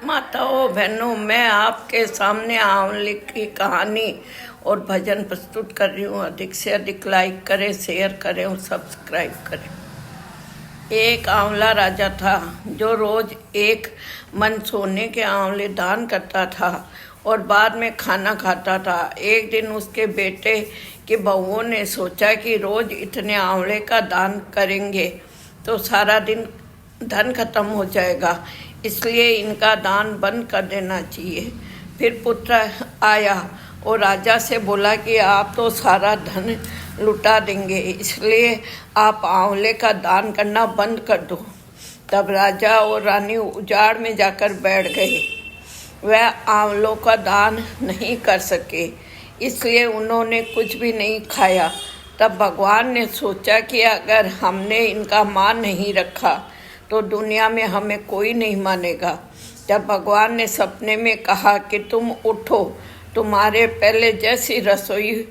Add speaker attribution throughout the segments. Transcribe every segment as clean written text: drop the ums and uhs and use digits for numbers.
Speaker 1: माताओं बहनों, मैं आपके सामने आंवले की कहानी और भजन प्रस्तुत कर रही हूँ। अधिक से अधिक लाइक करें, शेयर करें और सब्सक्राइब करें। एक आंवला राजा था जो रोज एक मन सोने के आंवले दान करता था और बाद में खाना खाता था। एक दिन उसके बेटे की बहुओं ने सोचा कि रोज इतने आंवले का दान करेंगे तो सारा दिन धन खत्म हो जाएगा, इसलिए इनका दान बंद कर देना चाहिए। फिर पुत्र आया और राजा से बोला कि आप तो सारा धन लुटा देंगे, इसलिए आप आंवले का दान करना बंद कर दो। तब राजा और रानी उजाड़ में जाकर बैठ गए। वह आंवलों का दान नहीं कर सके, इसलिए उन्होंने कुछ भी नहीं खाया। तब भगवान ने सोचा कि अगर हमने इनका मान नहीं रखा तो दुनिया में हमें कोई नहीं मानेगा। जब भगवान ने सपने में कहा कि तुम उठो, तुम्हारे पहले जैसी रसोई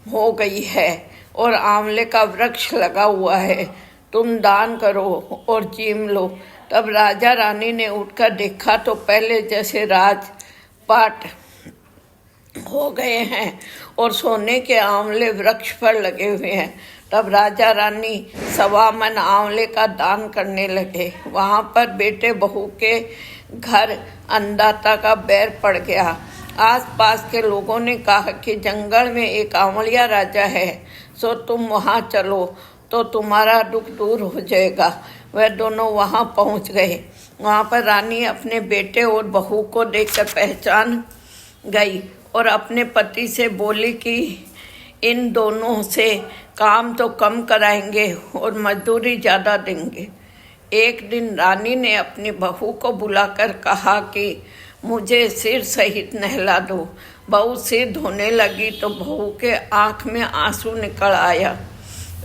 Speaker 1: हो गई है और आंवले का वृक्ष लगा हुआ है, तुम दान करो और जीम लो। तब राजा रानी ने उठकर देखा तो पहले जैसे राजपाट हो गए हैं और सोने के आंवले वृक्ष पर लगे हुए हैं। तब राजा रानी 1.25 मन आंवले का दान करने लगे। वहाँ पर बेटे बहू के घर अन्नदाता का बैर पड़ गया। आसपास के लोगों ने कहा कि जंगल में एक आंवलिया राजा है, सो तुम वहाँ चलो तो तुम्हारा दुख दूर हो जाएगा। वह दोनों वहाँ पहुँच गए। वहाँ पर रानी अपने बेटे और बहू को देखकर पहचान गई और अपने पति से बोली कि इन दोनों से काम तो कम कराएंगे और मजदूरी ज़्यादा देंगे। एक दिन रानी ने अपनी बहू को बुलाकर कहा कि मुझे सिर सहित नहला दो। बहू सिर धोने लगी तो बहू के आँख में आंसू निकल आया।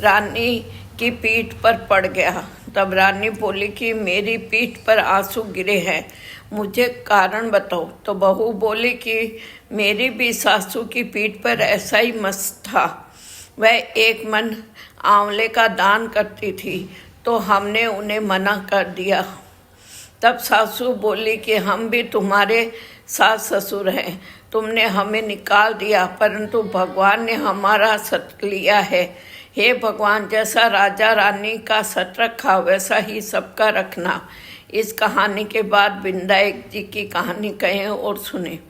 Speaker 1: रानी की पीठ पर पड़ गया। तब रानी बोली कि मेरी पीठ पर आंसू गिरे हैं, मुझे कारण बताओ। तो बहू बोली कि मेरी भी सासू की पीठ पर ऐसा ही मस था। वह एक मन आंवले का दान करती थी तो हमने उन्हें मना कर दिया। तब सासू बोली कि हम भी तुम्हारे सास ससुर हैं, तुमने हमें निकाल दिया परंतु भगवान ने हमारा सत लिया है। हे भगवान, जैसा राजा रानी का सत रखा वैसा ही सबका रखना। इस कहानी के बाद विनायक जी की कहानी कहें और सुने।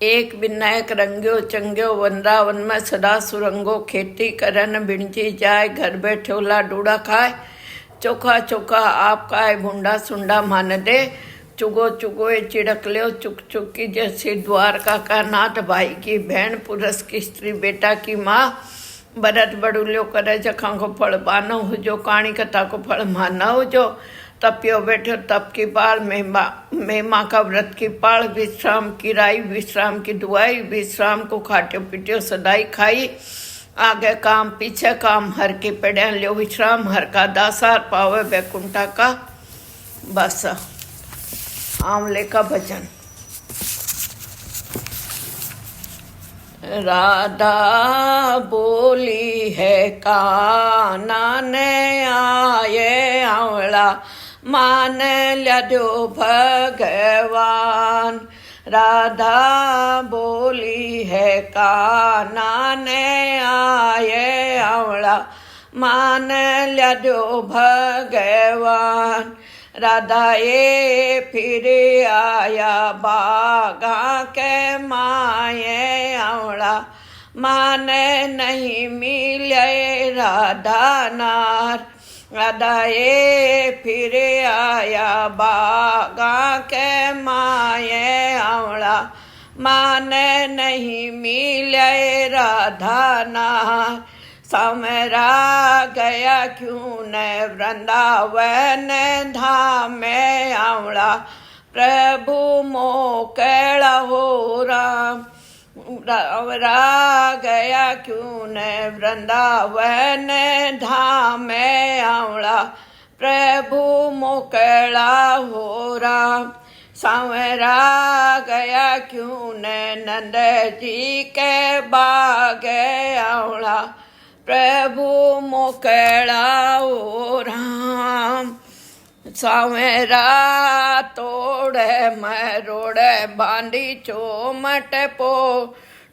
Speaker 1: एक विनायक रंग्यो चंग्यो वृंदावन में सदा सुरंगो, खेती करन बिणजी जाए, घर बैठे लाडूड़ा खाए, चोखा चोखा आप खाए, भुंडा सुंडा मान दे, चुगो चुगो ये चिड़क लो, चुक चुक की जैसी द्वारका का नाथ, भाई की बहन, पुरुष की स्त्री, बेटा की माँ, भरत बड़ुल्यो करे जखा को फल बानो हो जो, काणी कथा को फल माना हो जो, तपियो बैठो तप की पाल, मेमा का व्रत की पाल, विश्राम की राई, विश्राम की दुआई, विश्राम को खाट्यो पीट्यो सदाई खाई, आगे काम पीछे काम, हर के पेड़े लो विश्राम, हर का दासार पावे बैकुंठा का बस। आंवले का भजन। राधा बोली है काना ने आये आंवला, मान लिया दो भगवान। राधा बोली है काना ने आये आंवला, मान लिया दो भगवान। राधा ये फिर आया बागा के माये आंवला, माने नहीं मिले राधा नार। राधा ये फिर आया बागा के माये आंवला, माने नहीं मिले राधा नार। समरा गया क्यों न वृंदावन धाम में आंवला, प्रभु मोकड़ा हो राम। समरा गया क्यों न वृंदावन धाम में आंवला, प्रभु मोकड़ा हो राम। सांवरा गया क्यों न नंद जी के बाग आंवला, प्रभु मोकड़ा ओ राम। सावेरा तोड़े मरोड़े बांधी चोमट पो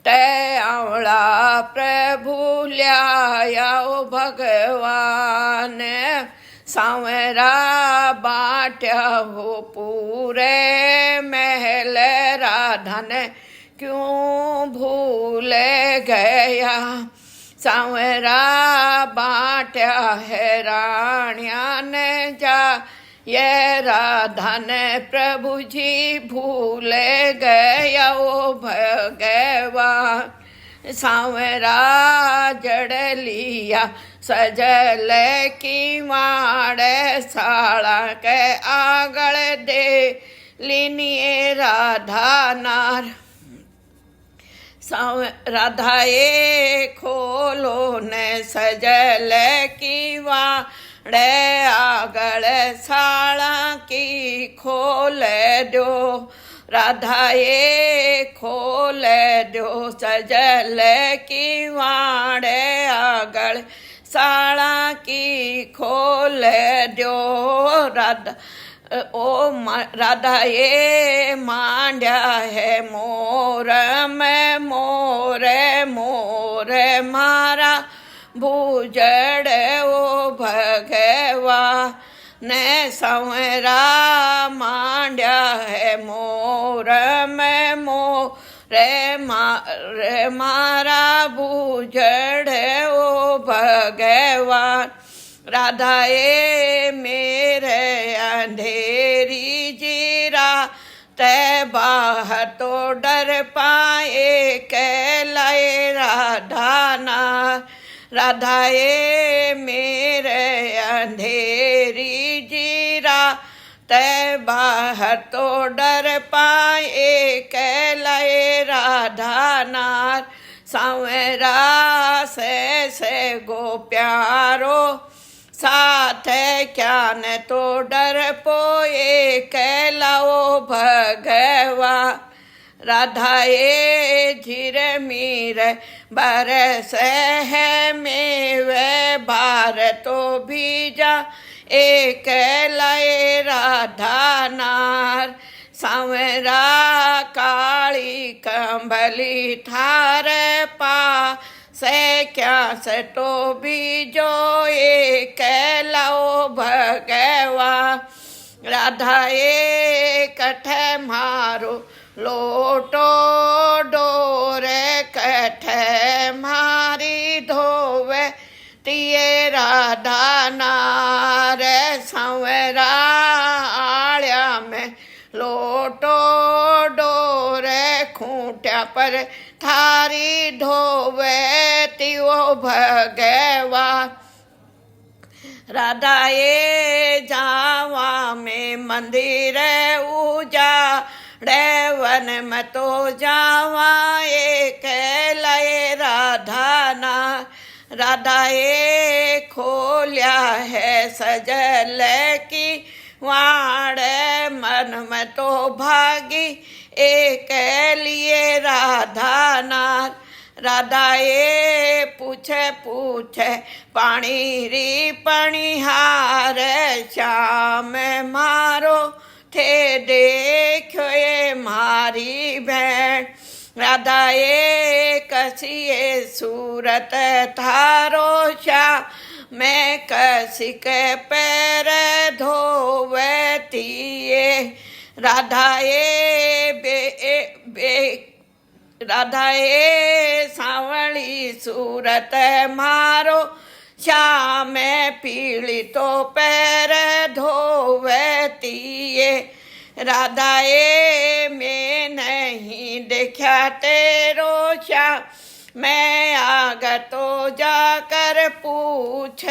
Speaker 1: टे आवड़ा प्रभु ल्याओ भगवान सावेरा बाट्या हो पूरे महल राधा ने क्यों भूल गया सावेरा बाट्या है रानिया ने जा ये राधा ने प्रभु जी भूल गया ओ भगवान सावेरा जड़ लिया सजल की वाड़े साड़ा के आगल दे लीनिए राधा नार राधाए खोलो ने सजल की वाड़े आगल साड़ा की खोल दो राधाए खोल दो सजल की वाड़े आगल साड़ा की खोल दो राधा ओ राधा ये मांड्या है मोर में मोर मोर मारा भूजड़ ओ भगवा ने संवरा मांड्या है मोर में मोर मारा भूजड़ ओ भगवान राधाए मेरे अंधेरी जीरा तै बाहर तो डर पाए कहलाए राधा ना राधाए मेरे अंधेरी जीरा तै बाहर तो डर पाए कहलाए राधा नार संवरा से गो प्यारो साथ क्या न तो डर पोए कहलाओ भगवा राधाए झिर मीर बरस है मेवे बार तो भीजा एक लय राधा नार सांवरा काली कंबली थार पा से क्या से तो भी जो एक लाओ भगवा राधाए कठ मारो लोटो डोरे कठ मारी धोवे तिये राधा नार सांवरा आलिया में लोटो डोरे खूंट्या पर थारी धोवे तियो भगवा राधाए जावा में मंदिर उजाड़े वन में तो जावा एक लय राधाना राधाए खोलिया है सजल की वाड़े मन में तो भागी एक लिए राधा नार राधाए पूछे पूछे पानी री पणिहार श्याम मारो थे देखो ये मारी बहन राधाए कसिए सूरत थारो श्याम मैं कसी के पैर धोवतिए राधाए राधाए सावली सूरत मारो श्याम पीली तो पैर धोवतिए राधाए मैं नहीं देखा तेरो श्याम मैं आगा तो जाकर पूछ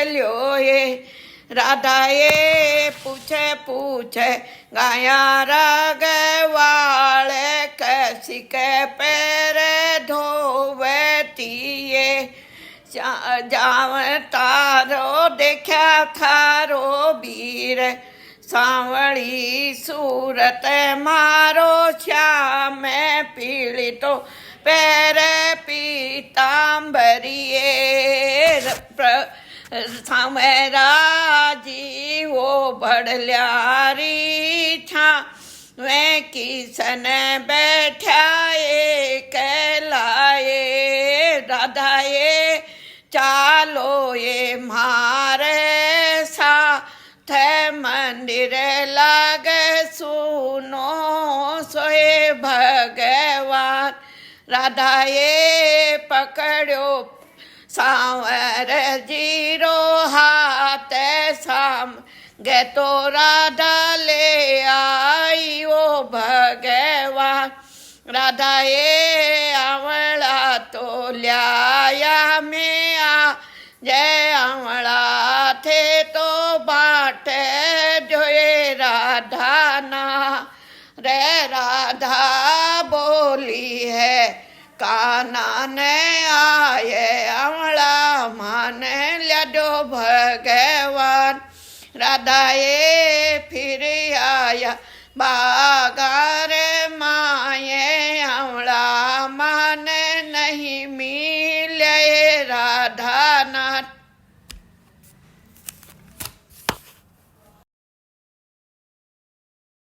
Speaker 1: लो ये राधाए पूछे पूछे गाया रागवाल कसी के पैर धोवतिए जाव तारो देखा थारो वीर सांवली सूरत मारो श्याम पीली तो पैर पीताम्बरिए सामेरा जी वो बड़ल्यारी छा वे किसन बैठाए कहलाए राधा ये चालो ये मारे साथ मंदिर लागे सुनो सोए भगवान राधा ये पकड़ो सांवर जीरो हाथ साम गे तो राधा ले आई ओ भगवान राधा ये आवड़ा तो ल्याया में आ जय आवड़ा थे तो बाटे जोए राधा ना रे राधा बोली है काना ने आए आवड़ा माने लडो भगवान राधा ये फिर आया बागार माये आवड़ा माने नहीं मिले राधा नाथ